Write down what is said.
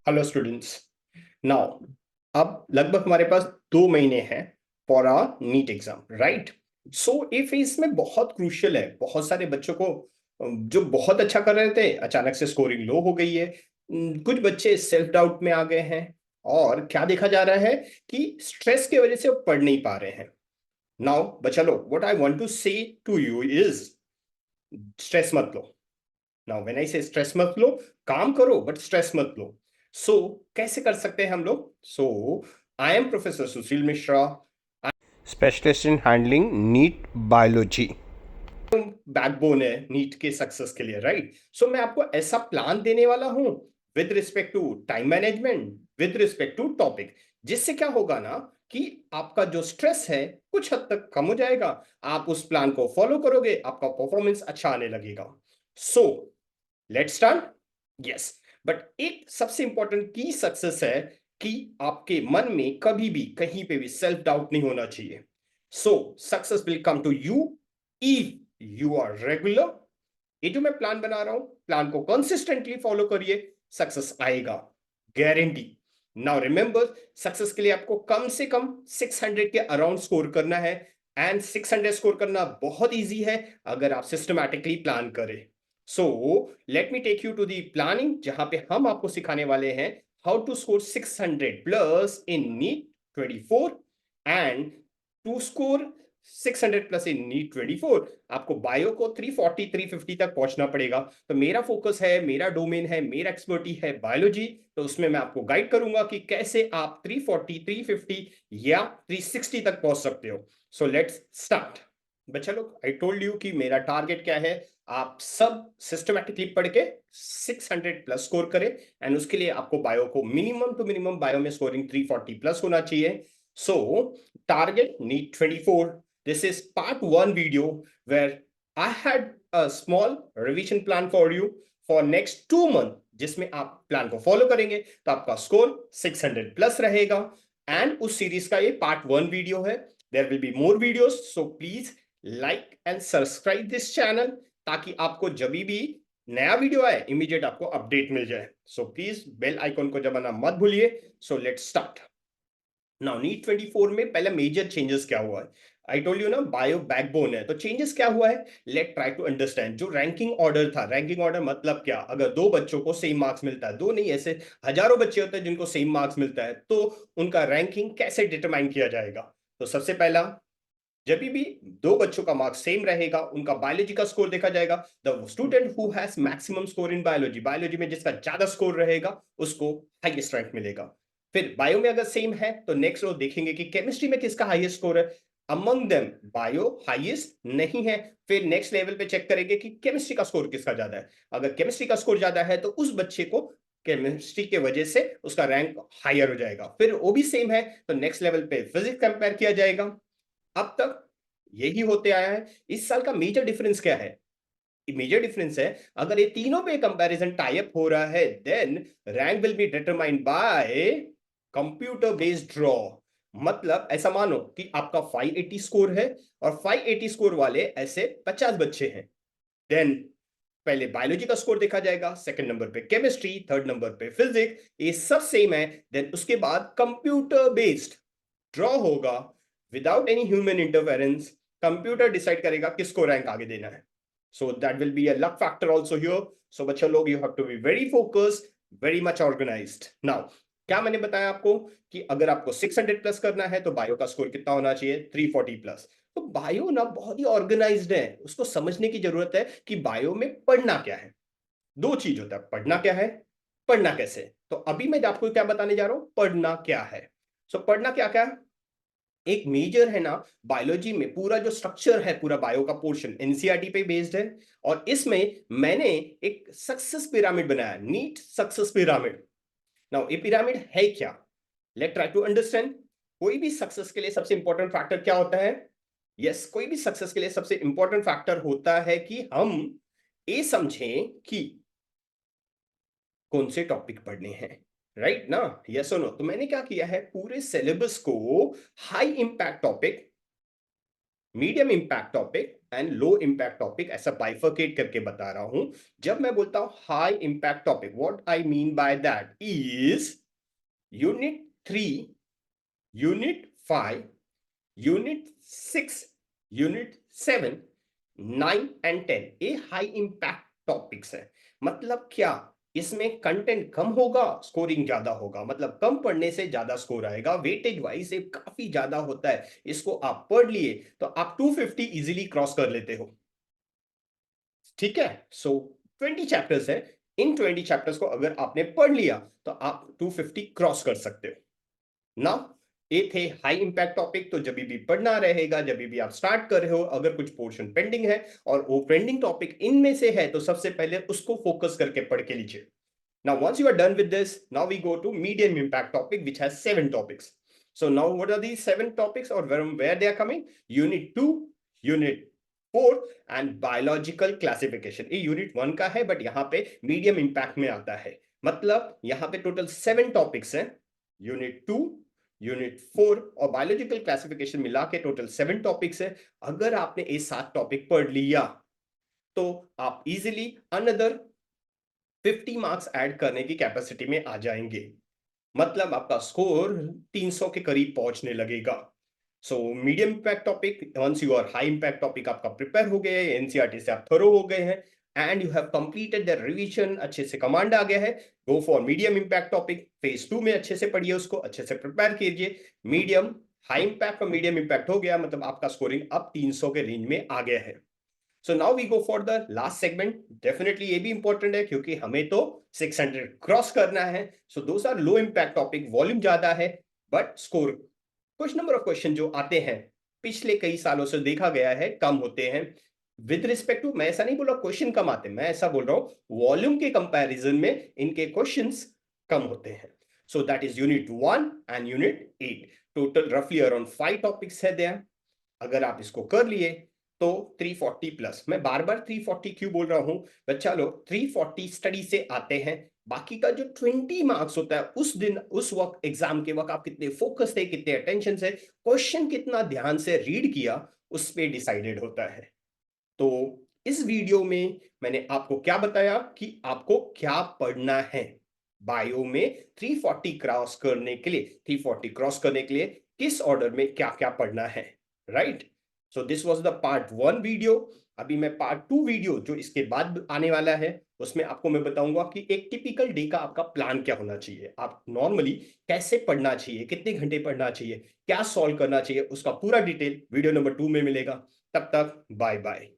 Hello students. Now अब लगभग हमारे पास 2 महीने हैं for our NEET exam, right? So ये फेज में बहुत क्रूशियल है। बहुत सारे बच्चों को जो बहुत अच्छा कर रहे थे, अचानक से स्कोरिंग लो हो गई है। कुछ बच्चे सेल्फ डाउट में आ गए हैं। और क्या देखा जा रहा है कि स्ट्रेस की वजह से वो पढ़ नहीं पा रहे हैं। नाउ बच्चा लो, व्हाट आई वांट टू से टू यू इज स्ट्रेस मत लो। नाउ व्हेन आई से स्ट्रेस मत लो, काम करो बट स्ट्रेस मत लो। सो कैसे कर सकते हैं हम लोग? So I am professor Sushil Mishra, Specialist in handling NEET biology. Backbone है नीट के सक्सेस के लिए, राइट? सो मैं आपको ऐसा प्लान देने वाला हूं with respect to time management, with respect to topic, जिससे क्या होगा ना कि आपका जो स्ट्रेस है कुछ हद तक कम हो जाएगा। आप उस प्लान को फॉलो करोगे, आपका परफॉर्मेंस अच्छा आने लगेगा। सो लेट्स स्टार्ट। यस, बट एक सबसे इंपॉर्टेंट की सक्सेस है कि आपके मन में कभी भी कहीं पे भी सेल्फ डाउट नहीं होना चाहिए। So success will come to you if you are regular. ये जो मैं प्लान बना रहा हूं, प्लान को कंसिस्टेंटली फॉलो करिए, सक्सेस आएगा, गारंटी। नाउ रिमेंबर, सक्सेस के लिए आपको कम से कम 600 के अराउंड स्कोर करना है। एंड 600 स्कोर करना बहुत इजी है अगर आप सिस्टमैटिकली प्लान करें। So let me take you to the planning, जहां पे हम आपको सिखाने वाले हैं how to score 600 plus in NEET 24 and to score 600 plus in NEET 24 आपको बायो को 340 350 तक पहुंचना पड़ेगा। तो मेरा फोकस है, मेरा डोमेन है, मेरा एक्सपर्टी है बायोलॉजी। तो उसमें मैं आपको गाइड करूंगा कि कैसे आप 340 350 या 360 तक पहुंच सकते हो। सो लेट्स स्टार्ट। बच्चा लोग, आई टोल्ड यू कि मेरा टारगेट क्या है। आप सब सिस्टमैटिकली पढ़ के 600 प्लस स्कोर करें। एंड उसके लिए आपको बायो को मिनिमम टू मिनिमम बायो में स्कोरिंग 340 प्लस होना चाहिए। So target NEET 24। This is part 1 video where I had a small revision plan for you for next 2 month, जिसमें आप प्लान को फॉलो करेंगे तो आपका स्कोर 600 प्लस रहेगा। एंड उस सीरीज का ये पार्ट 1 वीडियो है। There will be more videos, so please like and subscribe this channel, ताकि आपको जब भी नया वीडियो आए इमीडिएट आपको अपडेट मिल जाए। सो प्लीज बेल आइकॉन को दबाना मत भूलिए। So let's start. Now NEET 24 में पहला मेजर चेंजेस क्या हुआ है? आई टोल्ड यू ना, बायो बैकबोन है, तो चेंजेस क्या हुआ है? Let try to understand. जो रैंकिंग ऑर्डर था, रैंकिंग ऑर्डर मतलब क्या? अगर दो बच्चों को सेम मार्क्स मिलता है, दो नहीं ऐसे हजारों बच्चे होते हैं जिनको सेम मार्क्स मिलता है, तो उनका रैंकिंग कैसे डिटरमाइन किया जाएगा? तो सबसे पहला, जब भी दो बच्चों का मार्क्स सेम रहेगा, उनका बायोलॉजी का स्कोर देखा जाएगा। The student who has maximum score in biology, biology में जिसका ज्यादा स्कोर रहेगा उसको हाईएस्ट रैंक मिलेगा। फिर बायो में अगर सेम है तो नेक्स्ट रो देखेंगे कि केमिस्ट्री में किसका हाईएस्ट स्कोर है। अमंग देम बायो हाईएस्ट नहीं है। फिर नेक्स्ट लेवल पे चेक करेंगे कि केमिस्ट्री का स्कोर किसका ज्यादा है। अगर केमिस्ट्री का स्कोर ज्यादा है तो उस बच्चे को केमिस्ट्री के वजह से उसका रैंक हायर हो जाएगा। फिर वो भी सेम है तो नेक्स्ट लेवल पे फिजिक्स कंपेयर किया जाएगा। अब तक यही होते आया है। इस साल का मेजर डिफरेंस क्या है? मेजर डिफरेंस है, अगर ये तीनों पे कंपैरिजन टाई अप हो रहा है, then rank will be determined by computer based draw. मतलब ऐसा मानो कि आपका 580 स्कोर है और 580 स्कोर वाले ऐसे 50 बच्चे हैं। देन पहले बायोलॉजी का स्कोर देखा जाएगा, सेकंड नंबर पे केमिस्ट्री, थर्ड नंबर पे फिजिक्स, ये सब सेम है। देन उसके बाद कंप्यूटर बेस्ड ड्रॉ होगा without any human interference. Computer decide करेगा किसको रैंक आगे देना है। So that will be a luck factor also here. So बच्चा लोग, you have to be very focused, very much organised. Now क्या मैंने बताया आपको कि अगर आपको 600 प्लस करना है तो बायो का स्कोर कितना होना चाहिए? 340 प्लस। तो बायो ना बहुत ही ऑर्गेनाइज्ड है, उसको समझने की जरूरत है कि बायो में पढ़ना क्या है। दो चीज होता है, पढ़ना क्या है, पढ़ना कैसे। तो अभी मैं आपको क्या बताने जा रहा हूं, पढ़ना क्या है। सो पढ़ना क्या क्या? एक मेजर है ना, बायोलॉजी में पूरा जो स्ट्रक्चर है, पूरा बायो का पोर्शन एनसीईआरटी पे बेस्ड है। और इसमें मैंने एक सक्सेस पिरामिड बनाया, नीट सक्सेस पिरामिड। नाउ ये पिरामिड है क्या? Let try to understand. कोई भी सक्सेस के लिए सबसे इंपॉर्टेंट फैक्टर क्या होता है? यस, कोई भी सक्सेस के लिए सबसे इंपॉर्टेंट फैक्टर होता है कि हम ये समझें कि कौन से टॉपिक पढ़ने हैं, राइट ना? यस और नो? तो मैंने क्या किया है, पूरे सिलेबस को high impact topic medium impact topic and low impact topic, ऐसा बाइफरकेट करके बता रहा हूं। जब मैं बोलता हूं high impact topic, what I mean by that is unit 3, unit 5, unit 6, unit 7, 9 and 10, ये हाई इम्पैक्ट टॉपिक्स है। मतलब क्या, इसमें कंटेंट कम होगा, स्कोरिंग ज्यादा होगा। मतलब कम पढ़ने से ज्यादा स्कोर आएगा, वेटेज वाइज ये काफी ज्यादा होता है। इसको आप पढ़ लिए तो आप 250 इजीली क्रॉस कर लेते हो। ठीक है, सो 20 चैप्टर्स है। इन 20 चैप्टर्स को अगर आपने पढ़ लिया तो आप 250 क्रॉस कर सकते हो ना। ये थे हाई इंपैक्ट टॉपिक। तो जब भी पढ़ना रहेगा, जब भी आप स्टार्ट कर रहे हो, अगर कुछ पोर्शन पेंडिंग है और वो पेंडिंग टॉपिक इनमें से है, तो सबसे पहले उसको फोकस करके पढ़ के लीजिए। Now, once you are done with this, now we go to medium impact topic, which has 7 topics. So now, what are these 7 topics, or where they are coming? Unit 2, Unit 4, and biological classification. ये Unit 1 का है, but यहाँ पे medium impact में आता है। मतलब यहाँ पे total 7 topics हैं। Unit 2, Unit 4 और biological classification मिला के total 7 topics है। अगर आपने ये 7 टॉपिक पढ़ लिया तो आप इजीली another 50 मार्क्स ऐड करने की कैपेसिटी में आ जाएंगे। मतलब आपका स्कोर 300 के करीब पहुंचने लगेगा। So medium impact topic, once you are high impact topic आपका प्रिपेयर हो गया है, एनसीईआरटी से आप थरो हो गए हैं and you have completed the revision, अच्छे से कमांड आ गया है, go for medium impact topic. Phase 2 में अच्छे से पढ़िए, उसको अच्छे से प्रिपेयर कीजिए। मीडियम, हाई इम्पैक्ट और मीडियम इम्पैक्ट हो गया, मतलब आपका स्कोरिंग अब 300 के रेंज में आ गया है। So now we go for the last segment. Definitely ये भी इंपॉर्टेंट है क्योंकि हमें तो 600 क्रॉस करना है। So those are low impact topic, volume ज्यादा है बट स्कोर, कुछ नंबर ऑफ क्वेश्चन जो आते हैं पिछले कई सालों से देखा गया है कम होते हैं। विद रिस्पेक्ट टू, मैं ऐसा नहीं बोल रहा क्वेश्चन कम आते हैं, मैं ऐसा बोल रहा हूं वॉल्यूम के कंपैरिजन में इनके क्वेश्चंस कम होते हैं। So that is unit 1 and unit 8। Total रफली अराउंड 5 टॉपिक्स है देयर। अगर आप इसको कर लिए तो 340 प्लस। मैं बार बार 340 क्यों बोल रहा हूं, बच्चा लोग 340 स्टडी से आते हैं। बाकी का जो 20 मार्क्स होता है उस दिन, उस वक्त एग्जाम के वक्त आप कितने फोकस थे, कितने अटेंशन से, क्वेश्चन कितना ध्यान से रीड किया, उस पर डिसाइडेड होता है। तो इस वीडियो में मैंने आपको क्या बताया कि आपको क्या पढ़ना है बायो में 340 क्रॉस करने के लिए। 340 क्रॉस करने के लिए किस ऑर्डर में क्या क्या पढ़ना है, right. So this was the part 1 video. अभी मैं पार्ट 2 वीडियो जो इसके बाद आने वाला है उसमें आपको मैं बताऊंगा कि एक टिपिकल डे का आपका प्लान क्या होना चाहिए, आप नॉर्मली कैसे पढ़ना चाहिए, कितने घंटे पढ़ना चाहिए, क्या सॉल्व करना चाहिए, उसका पूरा डिटेल वीडियो नंबर 2 में मिलेगा। तब तक बाय बाय।